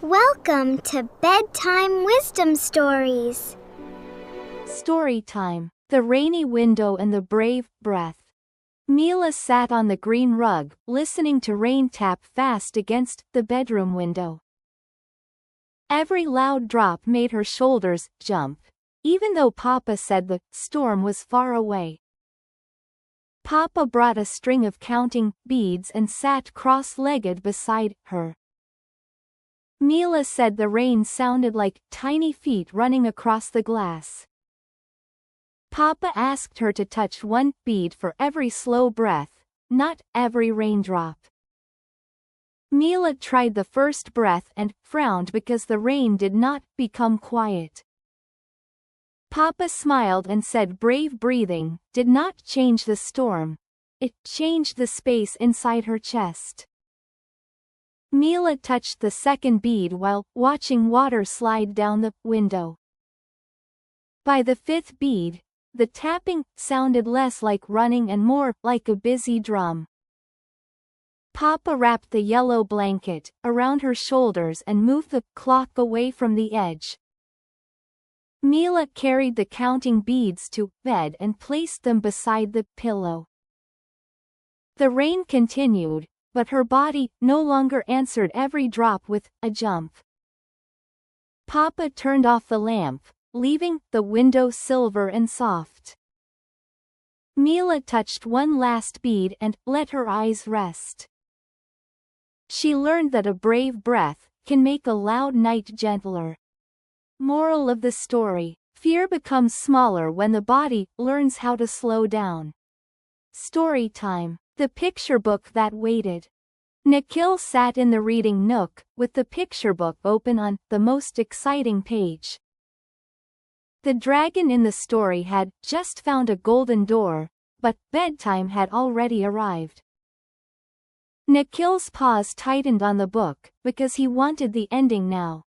Welcome to Bedtime Wisdom Stories. Story time. The Rainy Window and the Brave Breath. Mila sat on the green rug, listening to rain tap fast against the bedroom window. Every loud drop made her shoulders jump, even though Papa said the storm was far away. Papa brought a string of counting beads and sat cross-legged beside her. Mila said the rain sounded like tiny feet running across the glass. Papa asked her to touch one bead for every slow breath, not every raindrop. Mila tried the first breath and frowned because the rain did not become quiet. Papa smiled and said brave breathing did not change the storm. It changed the space inside her chest. Mila touched the second bead while watching water slide down the window. By the fifth bead, the tapping sounded less like running and more like a busy drum. Papa wrapped the yellow blanket around her shoulders and moved the clock away from the edge. Mila carried the counting beads to bed and placed them beside the pillow. The rain continued, but her body no longer answered every drop with a jump. Papa turned off the lamp, leaving the window silver and soft. Mila touched one last bead and let her eyes rest. She learned that a brave breath can make a loud night gentler. Moral of the story: fear becomes smaller when the body learns how to slow down. Story time. The picture book that waited. Nikhil sat in the reading nook, with the picture book open on the most exciting page. The dragon in the story had just found a golden door, but bedtime had already arrived. Nikhil's paws tightened on the book, because he wanted the ending now.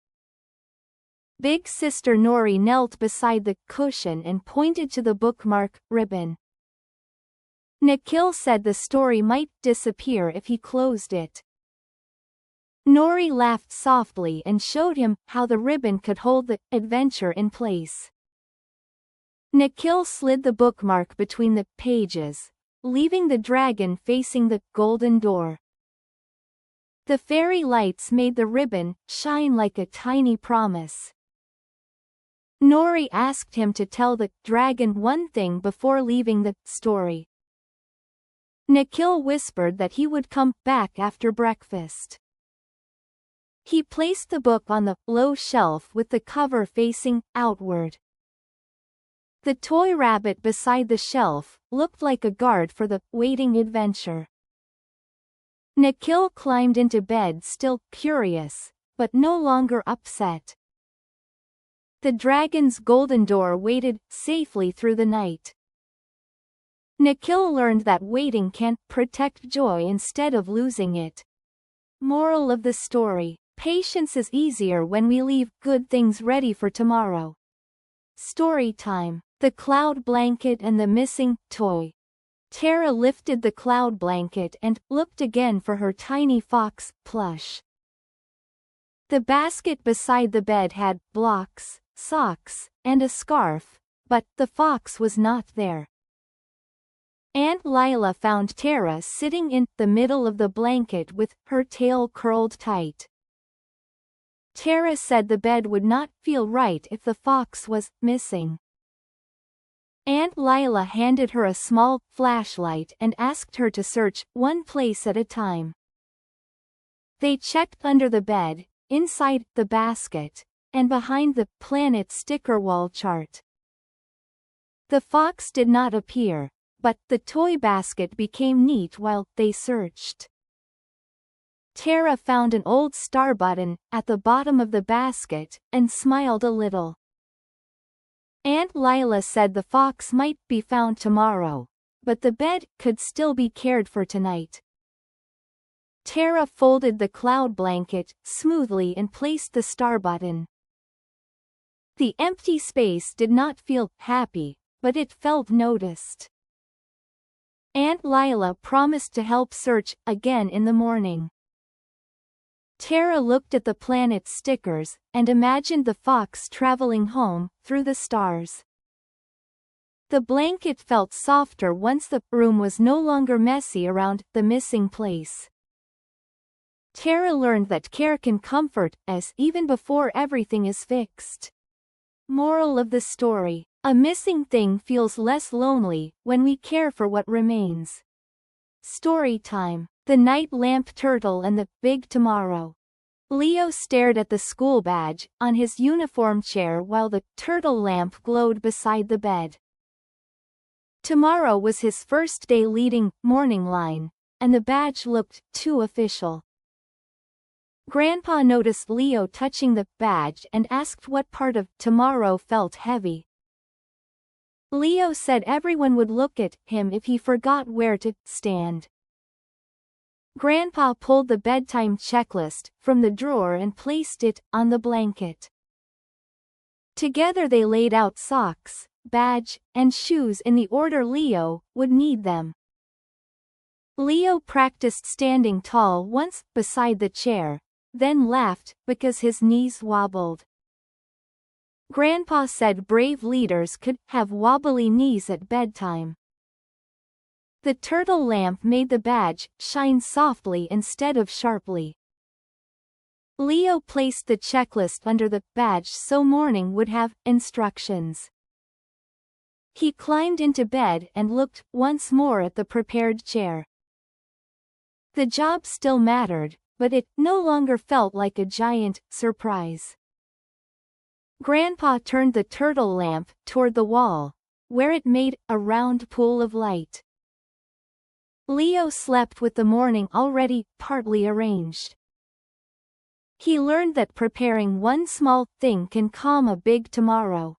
Big sister Nori knelt beside the cushion and pointed to the bookmark ribbon. Nikhil said the story might disappear if he closed it. Nori laughed softly and showed him how the ribbon could hold the adventure in place. Nikhil slid the bookmark between the pages, leaving the dragon facing the golden door. The fairy lights made the ribbon shine like a tiny promise. Nori asked him to tell the dragon one thing before leaving the story. Nikhil whispered that he would come back after breakfast. He placed the book on the low shelf with the cover facing outward. The toy rabbit beside the shelf looked like a guard for the waiting adventure. Nikhil climbed into bed, still curious, but no longer upset. The dragon's golden door waited safely through the night. Nikhil learned that waiting can protect joy instead of losing it. Moral of the story: patience is easier when we leave good things ready for tomorrow. Story time. The cloud blanket and the missing toy. Tara lifted the cloud blanket and looked again for her tiny fox plush. The basket beside the bed had blocks, socks, and a scarf, but the fox was not there. Aunt Lila found Tara sitting in the middle of the blanket with her tail curled tight. Tara said the bed would not feel right if the fox was missing. Aunt Lila handed her a small flashlight and asked her to search one place at a time. They checked under the bed, inside the basket, and behind the planet sticker wall chart. The fox did not appear, but the toy basket became neat while they searched. Tara found an old star button at the bottom of the basket and smiled a little. Aunt Lila said the fox might be found tomorrow, but the bed could still be cared for tonight. Tara folded the cloud blanket smoothly and placed the star button. The empty space did not feel happy, but it felt noticed. Aunt Lila promised to help search again in the morning. Tara looked at the planet stickers and imagined the fox traveling home through the stars. The blanket felt softer once the room was no longer messy around the missing place. Tara learned that care can comfort us even before everything is fixed. Moral of the story: a missing thing feels less lonely when we care for what remains. Story time. The Night Lamp Turtle and the Big Tomorrow. Leo stared at the school badge on his uniform chair while the turtle lamp glowed beside the bed. Tomorrow was his first day leading morning line, and the badge looked too official. Grandpa noticed Leo touching the badge and asked what part of tomorrow felt heavy. Leo said everyone would look at him if he forgot where to stand. Grandpa pulled the bedtime checklist from the drawer and placed it on the blanket. Together they laid out socks, badge, and shoes in the order Leo would need them. Leo practiced standing tall once beside the chair, then laughed because his knees wobbled. Grandpa said brave leaders could have wobbly knees at bedtime. The turtle lamp made the badge shine softly instead of sharply. Leo placed the checklist under the badge so morning would have instructions. He climbed into bed and looked once more at the prepared chair. The job still mattered, but it no longer felt like a giant surprise. Grandpa turned the turtle lamp toward the wall, where it made a round pool of light. Leo slept with the morning already partly arranged. He learned that preparing one small thing can calm a big tomorrow.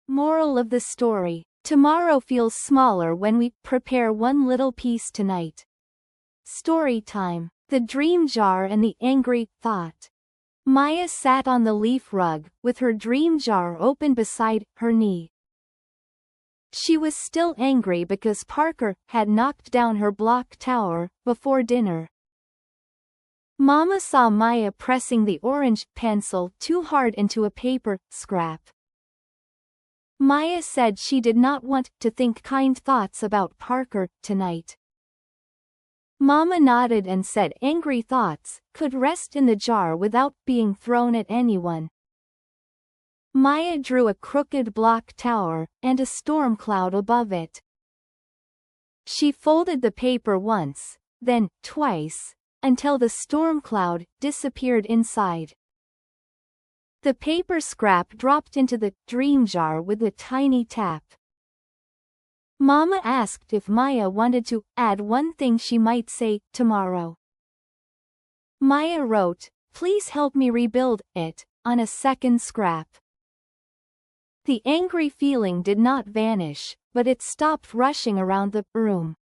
Moral of the story: tomorrow feels smaller when we prepare one little piece tonight. Story time. The Dream Jar and the Angry Thought. Maya sat on the leaf rug with her dream jar open beside her knee. She was still angry because Parker had knocked down her block tower before dinner. Mama saw Maya pressing the orange pencil too hard into a paper scrap. Maya said she did not want to think kind thoughts about Parker tonight. Mama nodded and said angry thoughts could rest in the jar without being thrown at anyone. Maya drew a crooked block tower and a storm cloud above it. She folded the paper once, then twice, until the storm cloud disappeared inside. The paper scrap dropped into the dream jar with a tiny tap. Mama asked if Maya wanted to add one thing she might say tomorrow. Maya wrote, "Please help me rebuild it," on a second scrap. The angry feeling did not vanish, but it stopped rushing around the room.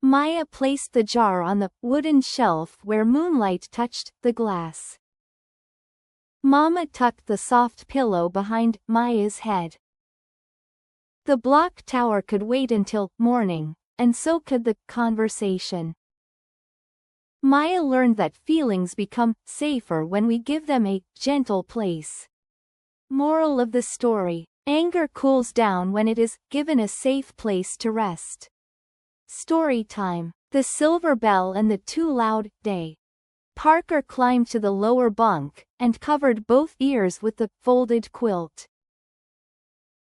Maya placed the jar on the wooden shelf where moonlight touched the glass. Mama tucked the soft pillow behind Maya's head. The block tower could wait until morning, and so could the conversation. Maya learned that feelings become safer when we give them a gentle place. Moral of the story: anger cools down when it is given a safe place to rest. Story time. The Silver Bell and the Too Loud Day. Parker climbed to the lower bunk and covered both ears with the folded quilt.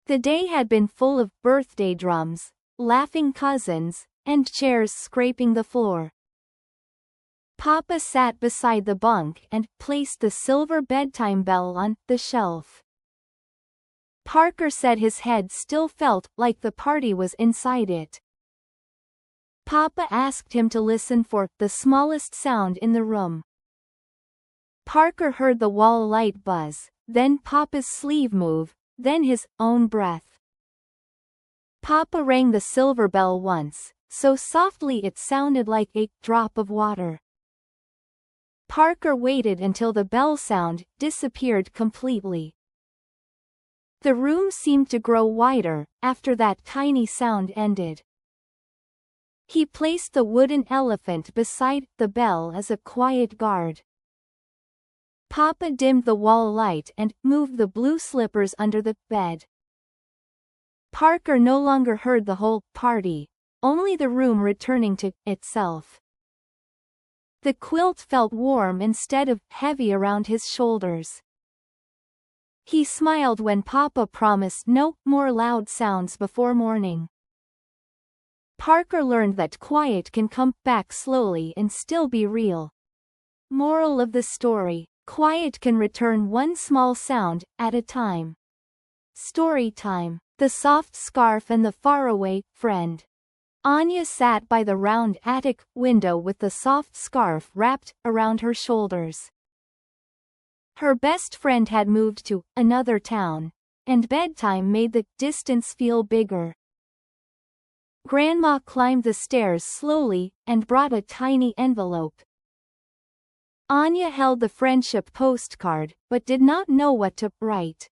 The day had been full of birthday drums, laughing cousins, and chairs scraping the floor. Papa sat beside the bunk and placed the silver bedtime bell on the shelf. Parker said his head still felt like the party was inside it. Papa asked him to listen for the smallest sound in the room. Parker heard the wall light buzz, then Papa's sleeve move, then his own breath. Papa rang the silver bell once, so softly it sounded like a drop of water. Parker waited until the bell sound disappeared completely. The room seemed to grow wider after that tiny sound ended. He placed the wooden elephant beside the bell as a quiet guard. Papa dimmed the wall light and moved the blue slippers under the bed. Parker no longer heard the whole party, only the room returning to itself. The quilt felt warm instead of heavy around his shoulders. He smiled when Papa promised no more loud sounds before morning. Parker learned that quiet can come back slowly and still be real. Moral of the story: quiet can return one small sound at a time. Story time. The soft scarf and the faraway friend. Anya sat by the round attic window with the soft scarf wrapped around her shoulders. Her best friend had moved to another town, and bedtime made the distance feel bigger. Grandma climbed the stairs slowly and brought a tiny envelope. Anya held the friendship postcard but did not know what to write.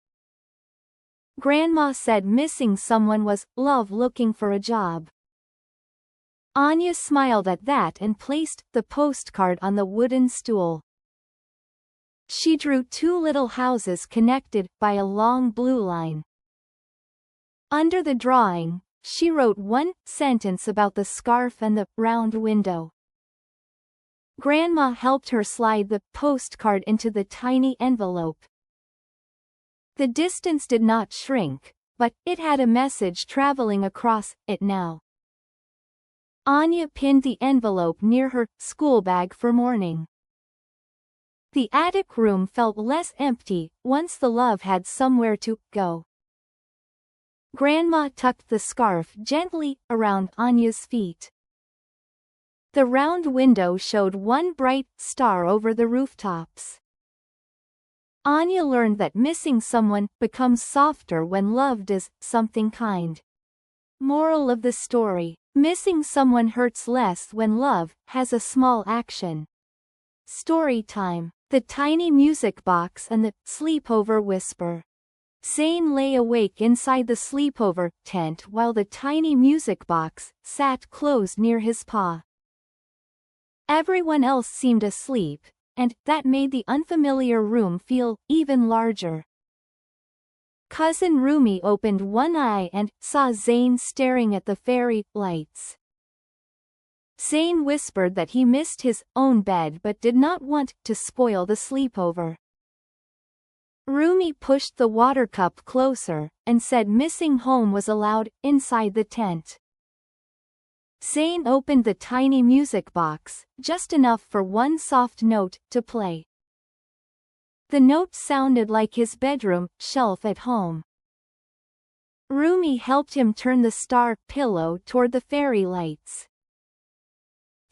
Grandma said missing someone was love looking for a job. Anya smiled at that and placed the postcard on the wooden stool. She drew two little houses connected by a long blue line. Under the drawing, she wrote one sentence about the scarf and the round window. Grandma helped her slide the postcard into the tiny envelope. The distance did not shrink, but it had a message traveling across it now. Anya pinned the envelope near her school bag for morning. The attic room felt less empty once the love had somewhere to go. Grandma tucked the scarf gently around Anya's feet. The round window showed one bright star over the rooftops. Anya learned that missing someone becomes softer when loved is something kind. Moral of the story: missing someone hurts less when love has a small action. Story time. The tiny music box and the sleepover whisper. Zane lay awake inside the sleepover tent while the tiny music box sat closed near his paw. Everyone else seemed asleep, and that made the unfamiliar room feel even larger. Cousin Rumi opened one eye and saw Zane staring at the fairy lights. Zane whispered that he missed his own bed but did not want to spoil the sleepover. Rumi pushed the water cup closer and said missing home was allowed inside the tent. Zane opened the tiny music box, just enough for one soft note to play. The note sounded like his bedroom shelf at home. Rumi helped him turn the star pillow toward the fairy lights.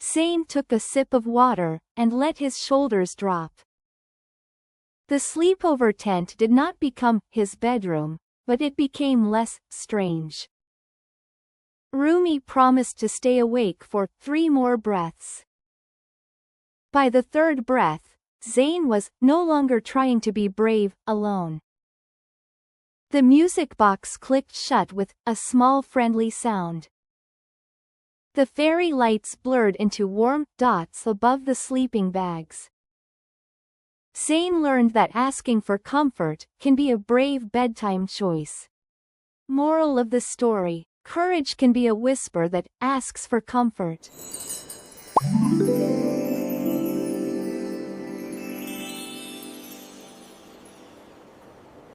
Zane took a sip of water and let his shoulders drop. The sleepover tent did not become his bedroom, but it became less strange. Rumi promised to stay awake for 3 more breaths. By the 3rd breath, Zane was no longer trying to be brave alone. The music box clicked shut with a small friendly sound. The fairy lights blurred into warm dots above the sleeping bags. Zane learned that asking for comfort can be a brave bedtime choice. Moral of the story: courage can be a whisper that asks for comfort.